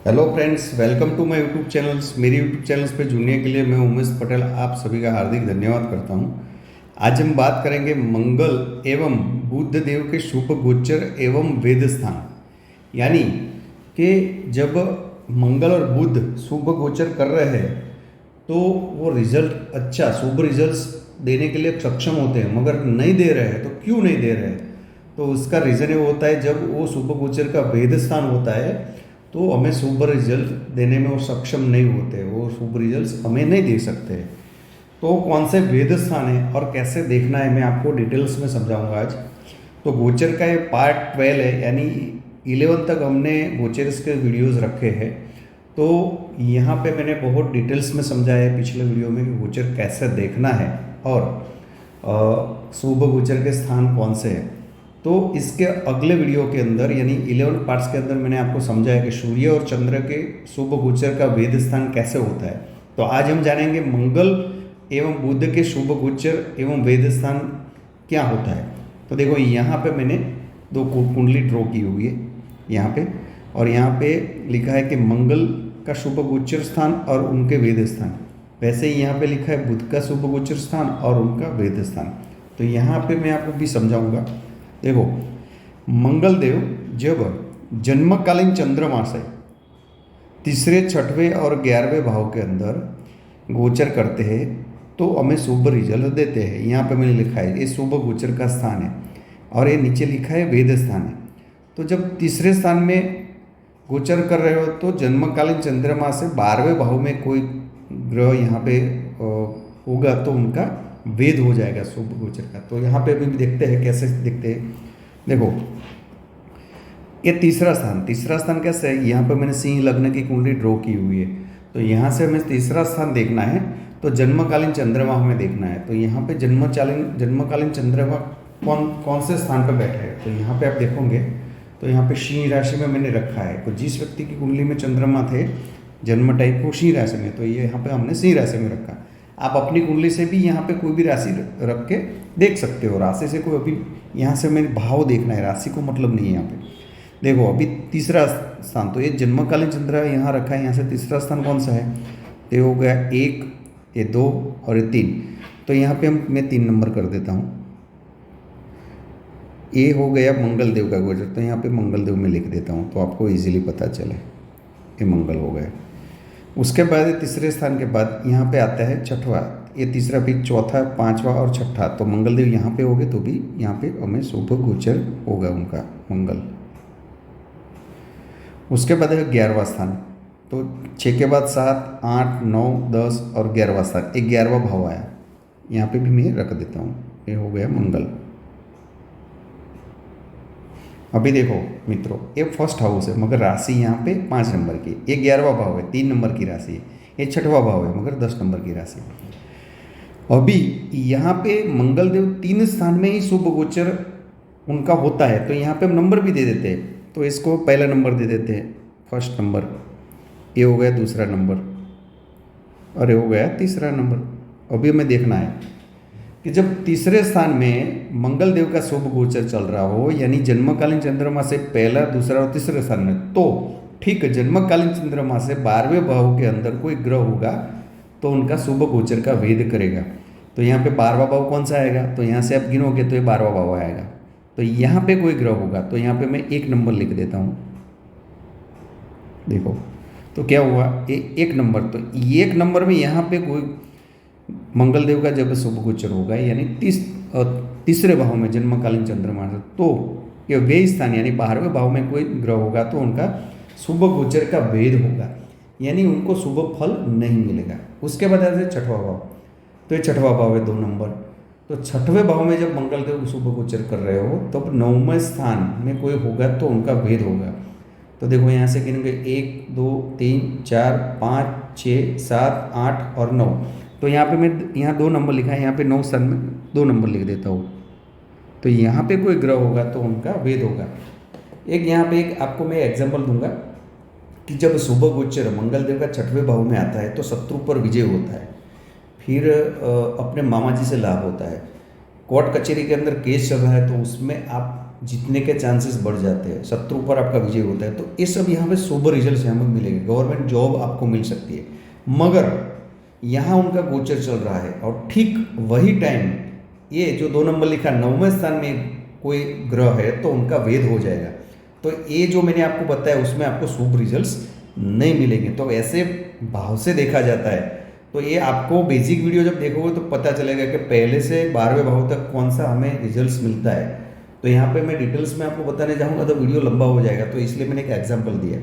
Hello friends, welcome to my YouTube channels. मेरे YouTube channels पे जुड़ने के लिए मैं उमेश पटेल आप सभी का हार्दिक धन्यवाद करता हूं। आज हम बात करेंगे मंगल एवं बुध देव के शुभ गोचर एवं वेद स्थान। यानी कि जब मंगल और बुध शुभ गोचर कर रहे हैं तो वो रिजल्ट अच्छा शुभ रिजल्ट्स देने के लिए सक्षम होते हैं, मगर नहीं दे रहे हैं तो क्यों नहीं दे रहे हैं? तो उसका रीज़न ये होता है, जब वो शुभ गोचर का वेद स्थान होता है तो हमें शुभ रिजल्ट देने में वो सक्षम नहीं होते, वो शुभ रिजल्ट हमें नहीं दे सकते। तो कौन से वेद स्थान है और कैसे देखना है मैं आपको डिटेल्स में समझाऊंगा आज। तो गोचर का ये पार्ट 12 है, यानी 11 तक हमने गोचर्स के वीडियोस रखे हैं। तो यहाँ पे मैंने बहुत डिटेल्स में समझाया है पिछले वीडियो में कि गोचर कैसे देखना है और शुभ गोचर के स्थान कौन से हैं। तो इसके अगले वीडियो के अंदर यानी 11 पार्ट्स के अंदर मैंने आपको समझाया कि सूर्य और चंद्र के शुभ गोचर का वेद स्थान कैसे होता है। तो आज हम जानेंगे मंगल एवं बुध के शुभ गोचर एवं वेद स्थान क्या होता है। तो देखो यहाँ पे मैंने दो कुंडली ड्रॉ की हुई है यहाँ पे, और यहाँ पे लिखा है कि मंगल का शुभ गोचर स्थान और उनके वेद स्थान। वैसे ही यहाँ पे लिखा है बुध का शुभ गोचर स्थान और उनका वेद स्थान। तो यहाँ पे मैं आपको भी समझाऊंगा। देखो, मंगल देव जब जन्मकालीन चंद्रमा से तीसरे, छठवें और 11वें भाव के अंदर गोचर करते हैं तो हमें शुभ रिजल्ट देते हैं। यहाँ पे मैंने लिखा है ये शुभ गोचर का स्थान है, और ये नीचे लिखा है वेद स्थान है। तो जब तीसरे स्थान में गोचर कर रहे हो तो जन्मकालीन चंद्रमा से 12वें भाव में कोई ग्रह यहाँ पे होगा तो उनका वेद हो जाएगा शुभ गोचर का। तो यहाँ पे भी देखते हैं कैसे देखते हैं। देखो, ये तीसरा स्थान कैसे है? यहाँ पे मैंने सिंह लग्न की कुंडली ड्रॉ की हुई है। तो यहाँ से हमें तीसरा स्थान देखना है तो जन्मकालीन चंद्रमा हमें देखना है। तो यहाँ पे जन्मकालीन चंद्रमा कौन से स्थान पर बैठे हैं? तो यहाँ पे आप देखोगे तो यहाँ पे सिंह राशि में मैंने रखा है। तो जिस व्यक्ति की कुंडली में चंद्रमा थे जन्म टाइप को सिंह राशि में, तो ये यहाँ पे हमने सिंह राशि में रखा। आप अपनी कुंडली से भी यहाँ पे कोई भी राशि रख के देख सकते हो। राशि से कोई अभी यहाँ से मैंने भाव देखना है, राशि को मतलब नहीं है यहाँ पे। देखो, अभी तीसरा स्थान तो ये जन्मकालीन चंद्र यहाँ रखा है। यहाँ से तीसरा स्थान कौन सा है? तो ये हो गया 1, ये 2 और ये 3। तो यहाँ पे मैं 3 नंबर कर देता हूँ। ये हो गया मंगल देव का गोचर, तो यहाँ पे मंगल देव में लिख देता हूँ तो आपको इजीली पता चले ये मंगल हो गया। उसके बाद तीसरे स्थान के बाद यहाँ पे आता है छठवा, ये तीसरा फिर चौथा, पांचवा और छठा। तो मंगल देव यहाँ पे हो गए तो भी यहाँ पे हमें शुभ गोचर होगा उनका मंगल। उसके बाद है 11वां स्थान। तो 6 के बाद 7, 8, 9, 10 और 11वां स्थान, 11वां भाव आया। यहाँ पे भी मैं रख देता हूँ, ये हो गया मंगल। अभी देखो मित्रों, ये फर्स्ट हाउस है मगर राशि यहाँ पे 5 नंबर की। ये 11वां भाव है, 3 नंबर की राशि है। ये 6वां भाव है मगर 10 नंबर की राशि। अभी यहाँ पे मंगल देव 3 स्थान में ही शुभ गोचर उनका होता है, तो यहाँ पे हम नंबर भी दे देते हैं। तो इसको पहला नंबर दे देते हैं, फर्स्ट नंबर। ये हो गया दूसरा नंबर और ये हो गया तीसरा नंबर। अभी हमें देखना है कि जब तीसरे स्थान में मंगल देव का शुभ गोचर चल रहा हो, यानी जन्मकालीन चंद्रमा से पहला, दूसरा और तीसरे स्थान में, तो ठीक है, जन्मकालीन चंद्रमा से 12वें भाव के अंदर कोई ग्रह होगा तो उनका शुभ गोचर का वेद करेगा। तो यहाँ पे 12वां भाव कौन सा आएगा? तो यहाँ से आप गिनोगे तो ये 12वां भाव आएगा। तो यहाँ पे कोई ग्रह होगा तो यहाँ पे मैं 1 नंबर लिख देता हूँ। देखो तो क्या हुआ, ये 1 नंबर। तो 1 नंबर में यहाँ पे कोई मंगल देव का जब शुभ गोचर होगा यानी तीसरे भाव में जन्मकालीन चंद्रमा से, तो ये वे स्थान यानी 12वें भाव में कोई ग्रह होगा तो उनका शुभ गोचर का वेद होगा, यानी उनको शुभ फल नहीं मिलेगा। उसके बाद है 6वां भाव। तो ये 6वां भाव है 2 नंबर। तो 6वें भाव में जब मंगल देव शुभ गोचर कर रहे हो तो 9वें स्थान में कोई होगा तो उनका वेद होगा। तो देखो यहाँ से गिनेंगे 1, 2, 3, 4, 5, 6, 7, 8 और 9। तो यहाँ पे मैं यहाँ 2 नंबर लिखा है, यहाँ पे 9 स्थान में 2 नंबर लिख देता हूँ। तो यहाँ पे कोई ग्रह होगा तो उनका वेद होगा। यहाँ पे एक आपको मैं एग्जांपल दूंगा कि जब शुभ गोचर मंगल देव का 6वें भाव में आता है तो शत्रु पर विजय होता है, फिर अपने मामा जी से लाभ होता है, कोर्ट कचहरी के अंदर केस चल रहा है तो उसमें आप जीतने के चांसेस बढ़ जाते हैं, शत्रु पर आपका विजय होता है। तो ये सब यहाँ पे सुपर रिजल्ट यहाँ पे मिलेंगे, गवर्नमेंट जॉब आपको मिल सकती है। मगर यहाँ उनका गोचर चल रहा है और ठीक वही टाइम ये जो 2 नंबर लिखा 9वें स्थान में कोई ग्रह है तो उनका वेद हो जाएगा। तो ये जो मैंने आपको बताया उसमें आपको शुभ रिजल्ट्स नहीं मिलेंगे। तो ऐसे भाव से देखा जाता है। तो ये आपको बेसिक वीडियो जब देखोगे तो पता चलेगा कि पहले से 12वें भाव तक कौन सा हमें रिजल्ट्स मिलता है। तो यहाँ पे मैं डिटेल्स में आपको बताने जाऊँगा तो वीडियो लंबा हो जाएगा, तो इसलिए मैंने एक एग्जाम्पल दिया।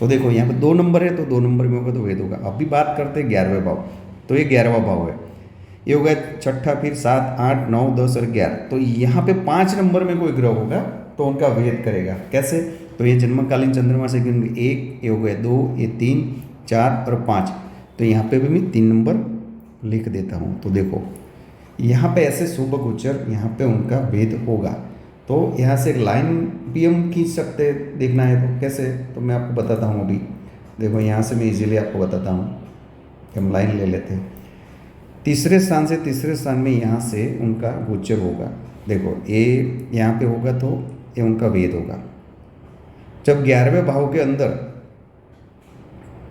तो देखो यहाँ पे 2 नंबर है तो 2 नंबर में होगा तो वेद होगा। अभी बात करते हैं 11वें भाव। तो ये 11वां भाव है, ये होगा छठा, फिर 7, 8, 9, 10 और 11। तो यहाँ पे 5 नंबर में कोई ग्रह होगा तो उनका वेद करेगा। कैसे? तो ये जन्मकालीन चंद्रमा से गिनोगे 1, ये हो गया 2, ये 3, 4 और 5। तो यहाँ पे भी मैं 3 नंबर लिख देता हूँ। तो देखो यहाँ पे ऐसे शुभ गोचर यहाँ पे उनका वेद होगा। तो यहाँ से एक लाइन भी हम खींच सकते हैं, देखना है तो कैसे, तो मैं आपको बताता हूँ। अभी देखो यहाँ से मैं इजीली आपको बताता हूँ कि हम लाइन ले लेते हैं। तीसरे स्थान से तीसरे स्थान में यहाँ से उनका गोचर होगा। देखो ये यहाँ पे होगा तो ये उनका वेद होगा। जब 11वें भाव के अंदर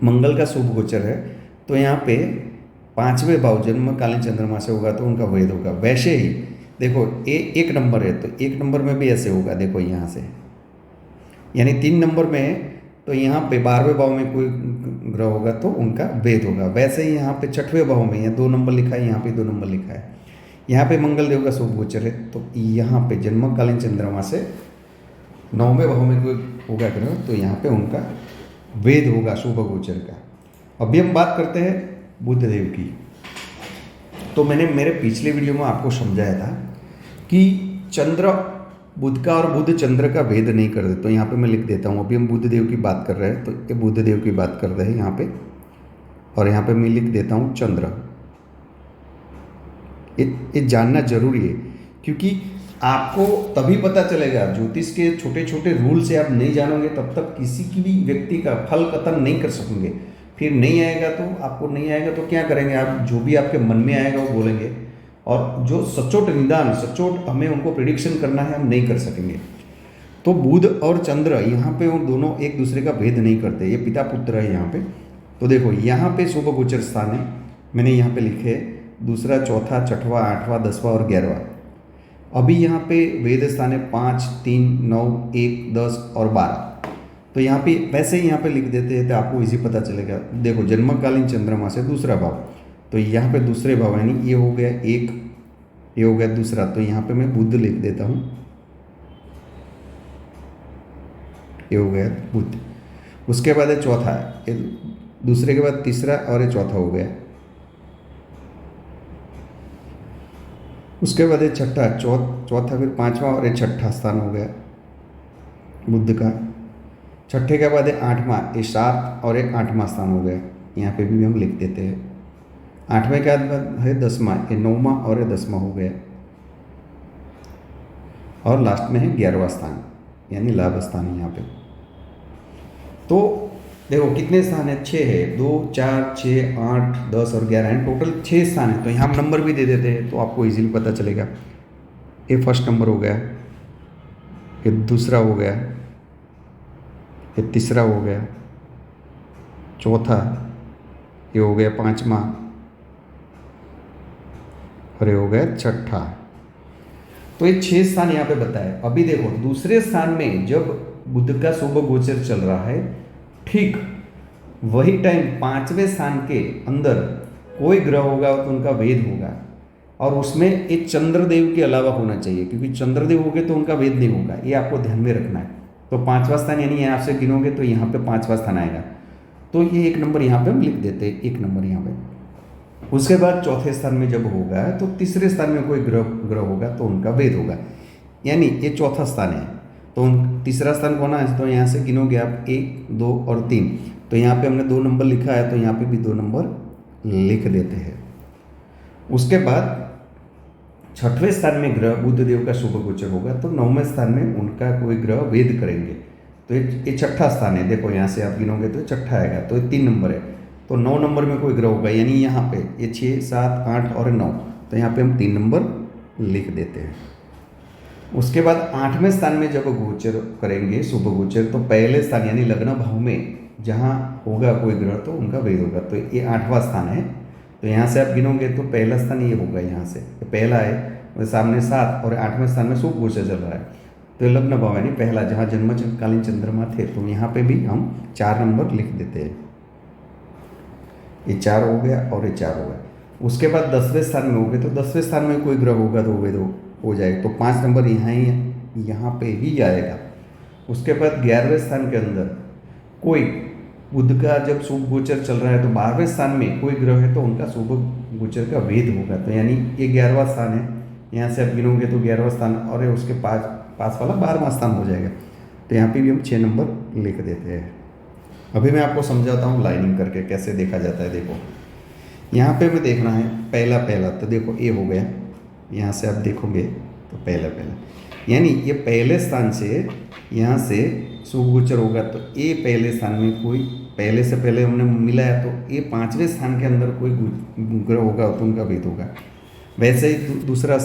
मंगल का शुभ गोचर है तो यहाँ पे 5वें भाव जन्मकालीन चंद्रमा से होगा तो उनका वेद होगा। वैसे ही देखो ये 1 नंबर है तो 1 नंबर में भी ऐसे होगा। देखो यहाँ से यानी 3 नंबर में तो यहाँ पे 12वें भाव में कोई ग्रह होगा तो उनका वेद होगा। वैसे ही यहाँ पे 6वें भाव में, यहाँ 2 नंबर लिखा है, यहाँ पे 2 नंबर लिखा है, यहाँ पे मंगल देव का शुभ गोचर है तो यहाँ पे जन्मकालीन चंद्रमा से 9वें भाव में कोई होगा ग्रह तो यहाँ पे उनका वेद होगा शुभ गोचर का। अभी हम बात करते हैं बुध देव की। तो मैंने मेरे पिछले वीडियो में आपको समझाया था कि चंद्र बुध का और बुध चंद्र का भेद नहीं कर देते। तो यहाँ पे मैं लिख देता हूँ। अभी हम बुध देव की बात कर रहे हैं तो ये बुध देव की बात कर रहे हैं यहाँ पे, और यहाँ पे मैं लिख देता हूँ चंद्र। ये जानना जरूरी है क्योंकि आपको तभी पता चलेगा। ज्योतिष के छोटे छोटे रूल से आप नहीं जानोगे तब तक किसी की भी व्यक्ति का फल कथन नहीं कर सकेंगे। फिर नहीं आएगा तो आपको नहीं आएगा तो क्या करेंगे आप, जो भी आपके मन में आएगा वो बोलेंगे, और जो सचोट निदान सचोट हमें उनको प्रिडिक्शन करना है हम नहीं कर सकेंगे। तो बुध और चंद्र यहाँ पे उन दोनों एक दूसरे का भेद नहीं करते, ये पिता पुत्र है यहाँ पे। तो देखो यहाँ पे शुभ गोचर स्थान है, मैंने यहाँ पे लिखे दूसरा, चौथा, छठवां, 8वां, 10वां और 11वां। अभी यहाँ पे वेद स्थान है 5, 3, 9, 1, 10 और 12। तो यहाँ पे वैसे ही यहाँ पे लिख देते हैं तो आपको इजी पता चलेगा। देखो जन्मकालीन चंद्रमा से दूसरा भाव, तो यहाँ पे दूसरे भाव यानी ये हो गया 1, ये हो गया दूसरा, तो यहाँ पे मैं बुध लिख देता हूँ, ये हो गया बुध। उसके बाद है चौथा, ये दूसरे के बाद तीसरा और ये चौथा हो गया। उसके बाद ये छठा, चौथा फिर 5वां और ये छठा स्थान हो गया बुध का। छठे के बाद है 8वां, ये 7 और ये 8वां स्थान हो गया। यहाँ पे भी हम लिख देते हैं। 8वें के बाद है 10वां, ये 9वां और ये 10वां हो गया। और लास्ट में है 11वां स्थान यानी लाभ स्थान यहाँ पे। तो देखो कितने स्थान है, 6 है, 2, 4, 6, 8, 10 और 11 है, टोटल 6 स्थान है। तो यहाँ हम नंबर भी दे देते हैं तो आपको इजीली पता चलेगा। ये फर्स्ट नंबर हो गया, ये दूसरा हो गया, ये तीसरा हो गया, चौथा, ये हो गया 5वां और ये हो गया छठा। तो ये 6 स्थान यहाँ पे बताए। अभी देखो दूसरे स्थान में जब बुध का शुभ गोचर चल रहा है, ठीक वही टाइम 5वें स्थान के अंदर कोई ग्रह होगा तो उनका वेद होगा, और उसमें एक चंद्रदेव के अलावा होना चाहिए, क्योंकि चंद्रदेव हो गए तो उनका वेद नहीं होगा। ये आपको ध्यान में रखना है। तो 5वां स्थान यानी यहाँ से गिनोगे तो यहाँ पे 5वां स्थान आएगा, तो ये 1 नंबर यहाँ पे हम लिख देते हैं, 1 नंबर यहाँ पे। उसके बाद चौथे स्थान में जब होगा तो तीसरे स्थान में कोई ग्रह होगा तो उनका वेद होगा, यानी ये चौथा स्थान है। तो तीसरा स्थान कौन है, तो यहाँ से गिनोगे आप 1, 2 और 3। तो यहाँ पे हमने 2 नंबर लिखा है तो यहाँ पे भी 2 नंबर लिख देते हैं। उसके बाद छठवें स्थान में ग्रह बुध देव का शुभ गोचर होगा तो 9वें स्थान में उनका कोई ग्रह वेद करेंगे। तो ये छठा स्थान है। देखो यहाँ से आप गिनोगे तो छठा आएगा, तो ये 3 नंबर है। तो 9 नंबर में कोई ग्रह होगा, यानी यहाँ पे ये 6, 7, 8 और 9। तो यहाँ पे हम 3 नंबर लिख देते हैं। उसके बाद 8वें स्थान में जब गोचर करेंगे शुभ गोचर, तो पहले स्थान यानी लग्न भाव में जहाँ होगा कोई ग्रह तो उनका वेद होगा। तो ये 8वां स्थान है। तो यहाँ से आप गिनोगे तो पहला स्थान ये होगा, यहाँ से पहला है और सामने 7 और 8वें स्थान में शुभ गोचर चल रहा है। तो ये लग्न भाव यानी पहला जहाँ जन्मकालीन चंद्रमा थे, तो यहाँ पे भी हम 4 नंबर लिख देते हैं। ये 4 हो गया और ये 4 हो गया। उसके बाद 10वें स्थान में हो गए, तो 10वें स्थान में कोई ग्रह होगा तो वेद हो जाएगा, तो 5 नंबर यहाँ पे ही आएगा। उसके बाद 11वें स्थान के अंदर कोई बुध का जब शुभ गोचर चल रहा है, तो 12वें स्थान में कोई ग्रह है तो उनका शुभ गोचर का वेद होगा। तो यानी ये 11वां स्थान है, यहाँ से आप गिनोगे तो 11वां स्थान और ये उसके पास वाला 12वां स्थान हो जाएगा। तो यहाँ पे भी हम 6 नंबर लिख देते हैं। अभी मैं आपको समझाता हूँ लाइनिंग करके कैसे देखा जाता है। देखो यहाँ पे हमें देखना है पहला, तो देखो ये हो गया, यहाँ से आप देखोगे तो पहला यानी ये पहले स्थान से यहाँ से शुभ गोचर होगा, तो ये पहले स्थान में कोई पहले से पहले हमने मिलाया, तो ये 5वें स्थान के अंदर कोई ग्रह होगा तो उनका वेद होगा। वैसे ही दूसरा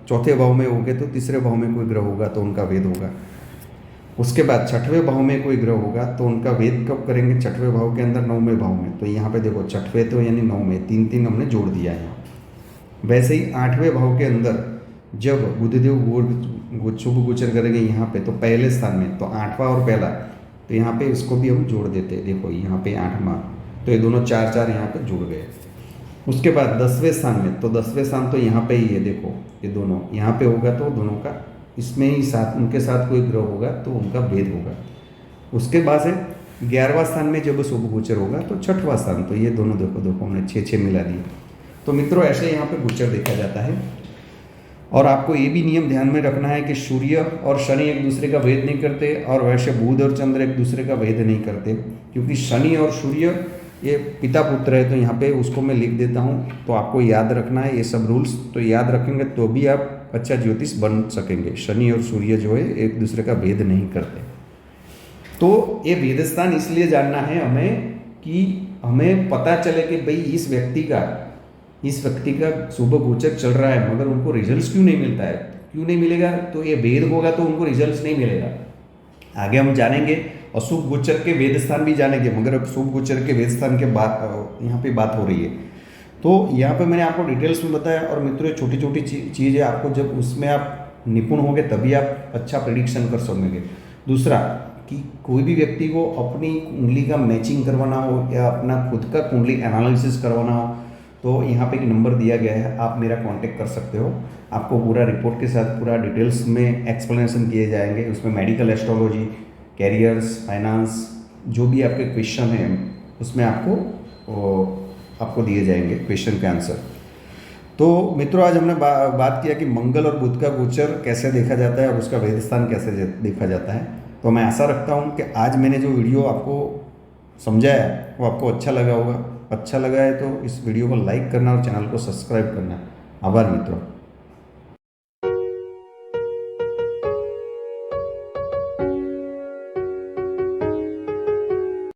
चौथे भाव में हो गए तो तीसरे भाव में कोई ग्रह होगा तो उनका वेद होगा। उसके बाद 6वें भाव में कोई ग्रह होगा तो उनका वेद कब करेंगे, 6वें भाव के अंदर 9वें भाव में। तो यहाँ पे देखो 6वें तो यानी 9वें 3 हमने जोड़ दिया है। वैसे ही 8वें भाव के अंदर जब बुधदेव शुभ गोचर करेंगे यहाँ पे, तो पहले स्थान में, तो 8वां और पहला, तो यहाँ पे इसको भी हम जोड़ देते हैं। देखो यहाँ पे 8वां, तो ये दोनों 4 यहाँ पे जुड़ गए। उसके बाद 10वें स्थान में, तो 10वें स्थान तो यहाँ पे ही है, देखो ये दोनों यहाँ पे होगा तो दोनों का इसमें ही साथ उनके साथ कोई ग्रह होगा तो उनका भेद होगा। उसके बाद से 11वां स्थान में जब शुभ गोचर होगा तो 6वां स्थान, तो ये दोनों देखो हमने 6 मिला दिए। तो मित्रों ऐसे यहाँ पे गोचर देखा जाता है। और आपको ये भी नियम ध्यान में रखना है कि सूर्य और शनि एक दूसरे का भेद नहीं करते, और वैसे बुध और चंद्र एक दूसरे का भेद नहीं करते, क्योंकि शनि और सूर्य ये पिता पुत्र है। तो यहाँ पे उसको मैं लिख देता हूँ, तो आपको याद रखना है ये सब रूल्स। तो याद रखेंगे तो भी आप अच्छा ज्योतिष बन सकेंगे। शनि और सूर्य जो है एक दूसरे का भेद नहीं करते। तो ये भेद स्थान इसलिए जानना है हमें कि हमें पता चले कि भाई इस व्यक्ति का शुभ गोचर चल रहा है, मगर उनको रिजल्ट्स क्यों नहीं मिलता है। क्यों नहीं मिलेगा, तो ये भेद होगा तो उनको रिजल्ट्स नहीं मिलेगा। आगे हम जानेंगे अशुभ गोचर के वेद स्थान भी जानेंगे, मगर अब शुभ गोचर के वेद स्थान के बाद यहाँ पे बात हो रही है। तो यहाँ पे मैंने आपको डिटेल्स में बताया। और मित्रों छोटी छोटी चीज़ें आपको जब उसमें आप निपुण होंगे तभी आप अच्छा प्रेडिक्शन कर सकेंगे। दूसरा कि कोई भी व्यक्ति को अपनी कुंडली का मैचिंग करवाना हो या अपना खुद का कुंडली एनालिसिस करवाना हो, तो यहाँ पे एक नंबर दिया गया है, आप मेरा कांटेक्ट कर सकते हो। आपको पूरा रिपोर्ट के साथ पूरा डिटेल्स में एक्सप्लेनेशन किए जाएंगे। उसमें मेडिकल एस्ट्रोलॉजी, कैरियर्स, फाइनेंस, जो भी आपके क्वेश्चन हैं उसमें आपको दिए जाएंगे क्वेश्चन के आंसर। तो मित्रों आज हमने बात किया कि मंगल और बुध का गोचर कैसे देखा जाता है और उसका वेद स्थान कैसे देखा जाता है। तो मैं आशा रखता हूँ कि आज मैंने जो वीडियो आपको समझाया वो आपको अच्छा लगा होगा। अच्छा लगा है तो इस वीडियो को लाइक करना और चैनल को सब्सक्राइब करना। आभार मित्रों।